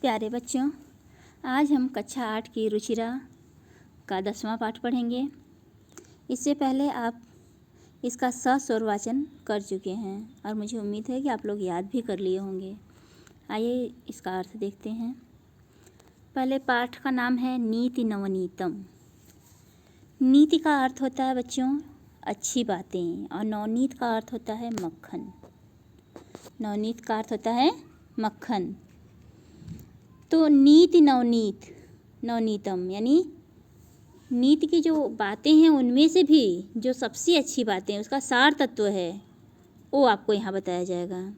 प्यारे बच्चों, आज हम कक्षा 8 की रुचिरा का 10वां पाठ पढ़ेंगे। इससे पहले आप इसका सस्वर वाचन कर चुके हैं और मुझे उम्मीद है कि आप लोग याद भी कर लिए होंगे। आइए इसका अर्थ देखते हैं। पहले पाठ का नाम है नीति नवनीतम। नीति का अर्थ होता है बच्चों अच्छी बातें और नवनीत का अर्थ होता है मक्खन। नवनीत का अर्थ होता है मक्खन। तो नीति नवनीत नवनीतम यानी नीति की जो बातें हैं उनमें से भी जो सबसे अच्छी बातें उसका सार तत्व है वो आपको यहाँ बताया जाएगा।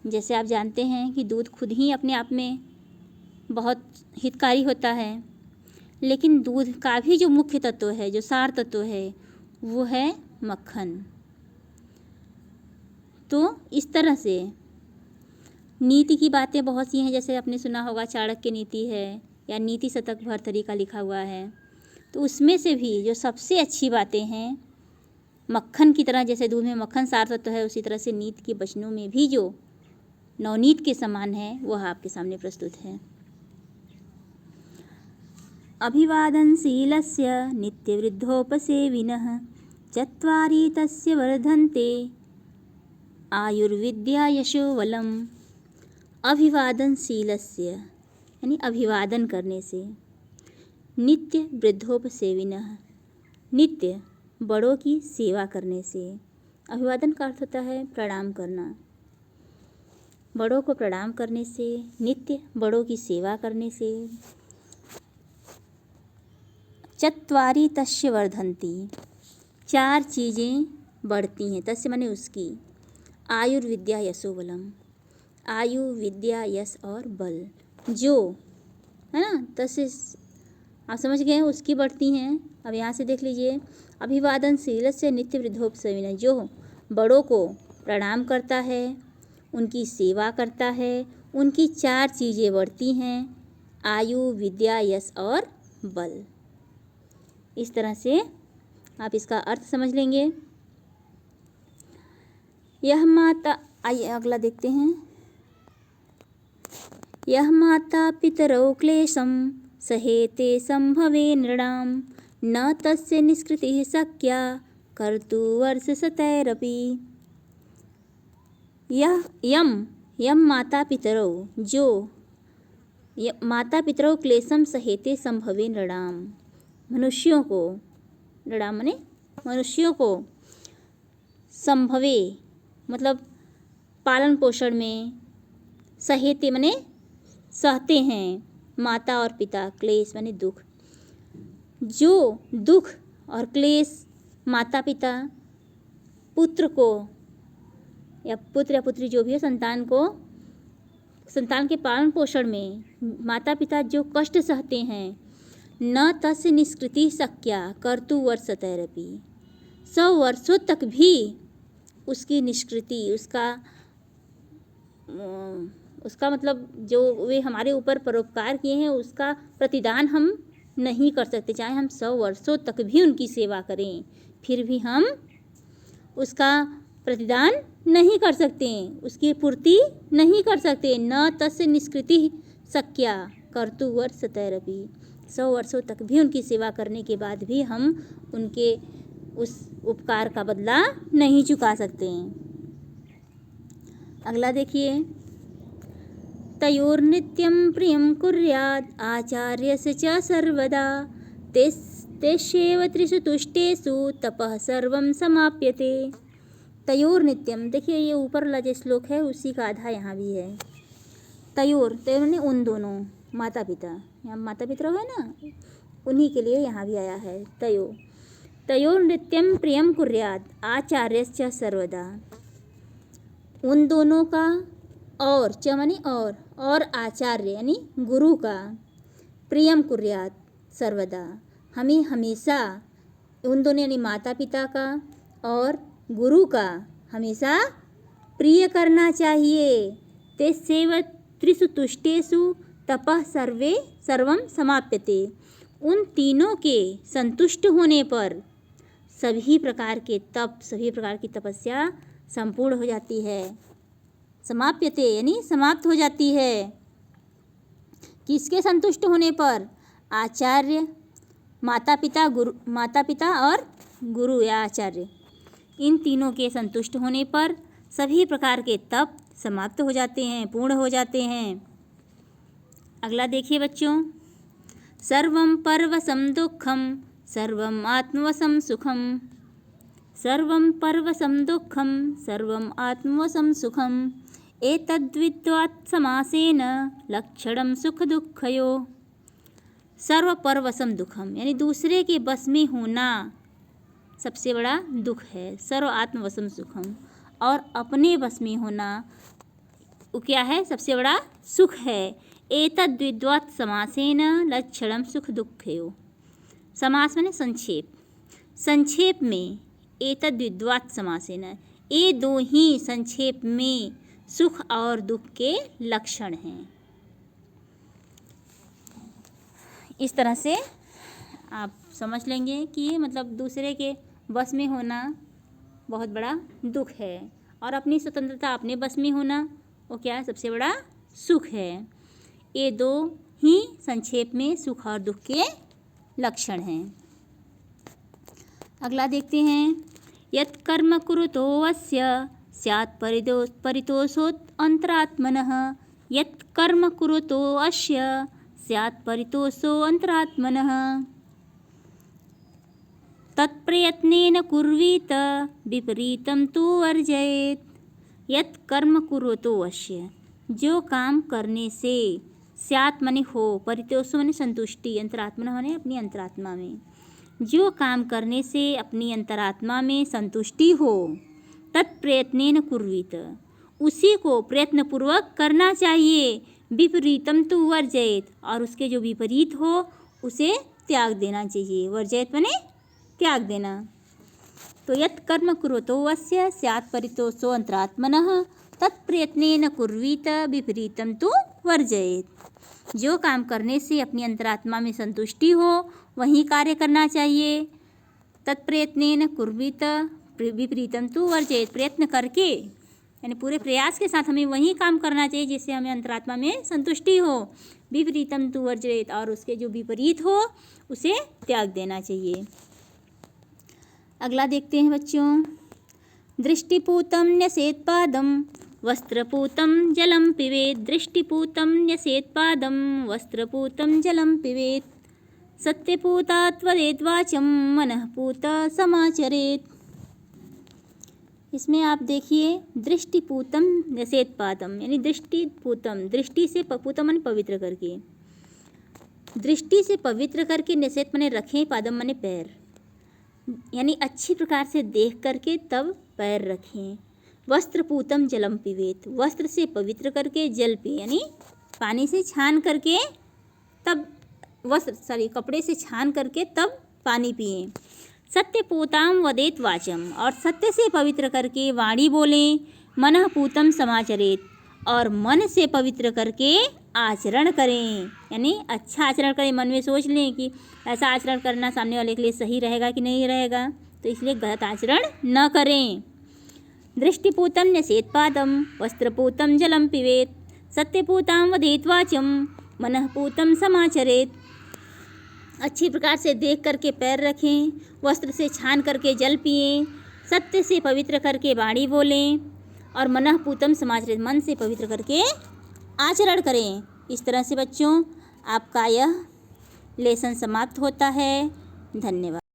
जैसे आप जानते हैं कि दूध खुद ही अपने आप में बहुत हितकारी होता है, लेकिन दूध का भी जो मुख्य तत्व है, जो सार तत्व है, वो है मक्खन। तो इस तरह से नीति की बातें बहुत सी हैं। जैसे आपने सुना होगा चाणक्य नीति है या नीति शतक भर्तृहरि का लिखा हुआ है। तो उसमें से भी जो सबसे अच्छी बातें हैं मक्खन की तरह, जैसे दूध में मक्खन सार तत्व है, उसी तरह से नीति के वचनों में भी जो नवनीत के समान है वह आपके सामने प्रस्तुत है। अभिवादनशीलस्य नित्यवृद्धोपसेविनः चत्वारि तस्य वर्धन्ते आयुर्विद्या यशोबलम्। अभिवादनशीलस्य यानी अभिवादन करने से, नित्य वृद्धोपसेविनः नित्य बड़ों की सेवा करने से। अभिवादन का अर्थ होता है प्रणाम करना। बड़ों को प्रणाम करने से, नित्य बड़ों की सेवा करने से। चत्वारि तस्य वर्धन्ति, 4 चीज़ें बढ़ती हैं। तस्य माने उसकी। आयुर्विद्या यशोबलम, आयु विद्या यश और बल, जो है ना तस्य आप समझ गए हैं उसकी बढ़ती हैं। अब यहाँ से देख लीजिए, अभिवादनशील से नित्य वृद्धोपसेविनः, जो बड़ों को प्रणाम करता है, उनकी सेवा करता है, उनकी 4 चीज़ें बढ़ती हैं, आयु विद्या यश और बल। इस तरह से आप इसका अर्थ समझ लेंगे। यह माता, आइए अगला देखते हैं। यह माता पितरौ क्लेशं सहेते संभवे नृणां न तस्य निष्कृतिः शक्या कर्तुवर्षशतैरपि। यम माता पितरौ, जो माता पितरौ क्लेशं सहेते संभवे नृणां, मनुष्यों को, नृणां माने मनुष्यों को, संभवे मतलब पालन पोषण में, सहेते माने सहते हैं, माता और पिता, क्लेश माने दुख। जो दुख और क्लेश माता पिता पुत्र को या पुत्र या पुत्री जो भी है संतान को, संतान के पालन पोषण में माता पिता जो कष्ट सहते हैं, न तस्य निष्कृति शक्या कर्तुवर्षतैरपि, 100 वर्षों तक भी उसकी निष्कृति, उसका मतलब जो वे हमारे ऊपर परोपकार किए हैं उसका प्रतिदान हम नहीं कर सकते। चाहे हम 100 वर्षों तक भी उनकी सेवा करें, फिर भी हम उसका प्रतिदान नहीं कर सकते, उसकी पूर्ति नहीं कर सकते। न तस्य निष्कृति शक्या कर्तुवर्षतैरपि, 100 वर्षों तक भी उनकी सेवा करने के बाद भी हम उनके उस उपकार का बदला नहीं चुका सकते। अगला देखिए। तयोर्नित्यं प्रियं कुर्यात् आचार्यस्य च सर्वदा तेष्येव त्रिषु तुष्टेषु तपः सर्वं समाप्यते। तयोर्नित्यम, देखिए ये ऊपर वाला जो श्लोक है उसी का आधा यहाँ भी है। तयोर, तयोर ने उन दोनों, माता पिता, यहाँ माता पिता है ना, उन्हीं के लिए यहाँ भी आया है तयो। तयोर्नित्यं प्रियं कुर्यात् आचार्यस्य सर्वदा, उन दोनों का, और च माने और आचार्य यानी गुरु का, प्रियम कुर्यात सर्वदा, हमें हमेशा उन दोनों यानी माता पिता का और गुरु का हमेशा प्रिय करना चाहिए। तेस्यैव त्रिषु तुष्टेषु तपः सर्वं समाप्यते, उन तीनों के संतुष्ट होने पर सभी प्रकार के तप, सभी प्रकार की तपस्या संपूर्ण हो जाती है। समाप्यते यानी समाप्त हो जाती है। किसके संतुष्ट होने पर? आचार्य, माता पिता और गुरु या आचार्य, इन तीनों के संतुष्ट होने पर सभी प्रकार के तप समाप्त हो जाते हैं, पूर्ण हो जाते हैं। अगला देखिए बच्चों, सर्वं परवशं दुःखं सर्वं आत्मवशं सुखम। सर्वं परवशं दुःखं सर्वं आत्मवशं सुखम। एतद्विद्वात् समासेन लक्षणं सुख दुःखयोः। सर्व परवशं दुःखम यानी दूसरे के बस में होना सबसे बड़ा दुख है। सर्व आत्मवशं सुखम, और अपने बस में होना वो क्या है? सबसे बड़ा सुख है। एतद्विद्वात् समासेन लक्षणं सुख दुःखयोः। समास माने संक्षेप। संक्षेप में एतद्विद्वात् समासेन, ये दो ही संक्षेप में सुख और दुख के लक्षण हैं। इस तरह से आप समझ लेंगे कि मतलब दूसरे के बस में होना बहुत बड़ा दुख है, और अपनी स्वतंत्रता अपने बस में होना वो क्या है? सबसे बड़ा सुख है। ये दो ही संक्षेप में सुख और दुख के लक्षण हैं। अगला देखते हैं, यत् कर्म कुरुतो अस्य स्यात् परितोषोत अंतरात्मनः। यत् कर्म कुरुतो अस्य स्यात् परितोषो अंतरात्मनः। तत्प्रयत्नेन कुर्वीत विपरीतं तु वर्जयेत्। यत् कर्म कुरुतो अस्य, जो काम करने से, स्यात् माने हो, परितोषो माने संतुष्टि, अंतरात्मनः माने अपनी अंतरात्मा में, जो काम करने से अपनी अंतरात्मा में संतुष्टि हो, तत्प्रयत्नेन कुर्वीत, उसी को प्रयत्नपूर्वक करना चाहिए। विपरीतम तु वर्जयेत, और उसके जो विपरीत हो उसे त्याग देना चाहिए। वर्जयेत माने त्याग देना। तो यत् कर्म कुरुतो अस्य स्यात् परितोषो अंतरात्मनः तत्प्रयत्नेन कुर्वीत विपरीतम तु वर्जयेत। जो काम करने से अपनी अंतरात्मा में संतुष्टि हो वही कार्य करना चाहिए। तत्प्रयत्नेन कुर्वीत विपरीतम तु वर्जयेत, प्रयत्न करके यानी पूरे प्रयास के साथ हमें वही काम करना चाहिए जिससे हमें अंतरात्मा में संतुष्टि हो। विपरीतम तु वर्जयेत, और उसके जो विपरीत हो उसे त्याग देना चाहिए। अगला देखते हैं बच्चों, दृष्टिपूतं न्यसेत् पादं वस्त्रपूतं जलं पिबेत्। दृष्टिपूतं न्यसेत् पादं वस्त्रपूतं जलं पिबेत्। सत्यपूतात् वदेत् वाचं मनःपूता समाचरेत्। इसमें आप देखिए, दृष्टिपूतम न्यसेत् पादम यानी दृष्टिपूतम, दृष्टि से पूतम माने पवित्र करके, दृष्टि से पवित्र करके, न्यसेत् माने रखें, पादम माने पैर, यानी अच्छी प्रकार से देख करके तब पैर रखें। वस्त्रपूतम जलम पिबेत, वस्त्र से पवित्र करके जल पिए, यानी पानी से छान करके तब कपड़े से छान करके तब पानी पिए। सत्यपूताम वदेत वाचम, और सत्य से पवित्र करके वाणी बोलें। मनः पूतम समाचरेत, और मन से पवित्र करके आचरण करें, यानी अच्छा आचरण करें। मन में सोच लें कि ऐसा आचरण करना सामने वाले के लिए सही रहेगा कि नहीं रहेगा, तो इसलिए गलत आचरण न करें। दृष्टिपूतम न्यसेत् पादम वस्त्रपूतम जलम पिबेत। सत्यपूताम वदेत वाचम मनः पूतम समाचरेत। अच्छी प्रकार से देख करके पैर रखें, वस्त्र से छान करके जल पिएं, सत्य से पवित्र करके वाणी बोलें, और मनः पूतम समाचरेत, मन से पवित्र करके आचरण करें। इस तरह से बच्चों आपका यह लेसन समाप्त होता है। धन्यवाद।